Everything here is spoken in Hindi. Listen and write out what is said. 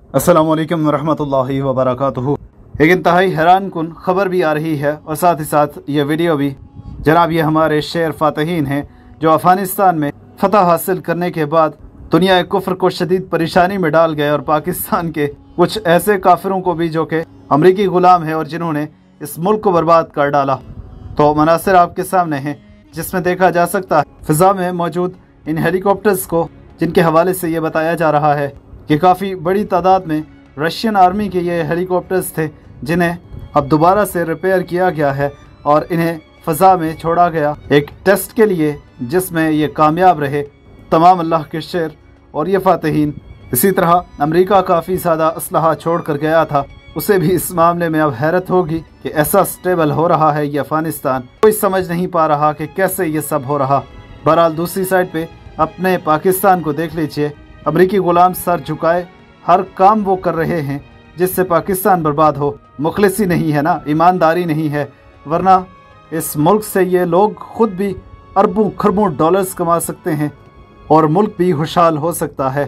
अस्सलामु अलैकुम वरहमतुल्लाहि वबरकातुहू। एक इंतहाई हैरान कुन ख़बर भी आ रही है और साथ ही साथ ये वीडियो भी। जनाब, ये हमारे शेर फातहीन हैं जो अफ़गानिस्तान में फ़तह हासिल करने के बाद दुनिया कुफ्र को शदीद परेशानी में डाल गए और पाकिस्तान के कुछ ऐसे काफिरों को भी जो कि अमरीकी ग़ुलाम है और जिन्होंने इस मुल्क को बर्बाद कर डाला। तो मनासिर आपके सामने हैं जिसमें देखा जा सकता है फ़िज़ा में मौजूद इन हेलीकॉप्टर्स को, जिनके हवाले से ये बताया जा रहा है कि काफ़ी बड़ी तादाद में रशियन आर्मी के ये हेलीकॉप्टर्स थे जिन्हें अब दोबारा से रिपेयर किया गया है और इन्हें फ़ज़ा में छोड़ा गया एक टेस्ट के लिए, जिसमें ये कामयाब रहे। तमाम अल्लाह के शेर और ये फातहीन। इसी तरह अमेरिका काफ़ी ज़्यादा असलहा छोड़ कर गया था, उसे भी इस मामले में अब हैरत होगी कि ऐसा स्टेबल हो रहा है ये अफ़गानिस्तान। कोई समझ नहीं पा रहा कि कैसे ये सब हो रहा। बहरहाल दूसरी साइड पे अपने पाकिस्तान को देख लीजिए, अमरीकी ग़ुलाम सर झुकाए हर काम वो कर रहे हैं जिससे पाकिस्तान बर्बाद हो। मुखलिसी नहीं है ना, ईमानदारी नहीं है, वरना इस मुल्क से ये लोग खुद भी अरबों खरबों डॉलर्स कमा सकते हैं और मुल्क भी खुशहाल हो सकता है।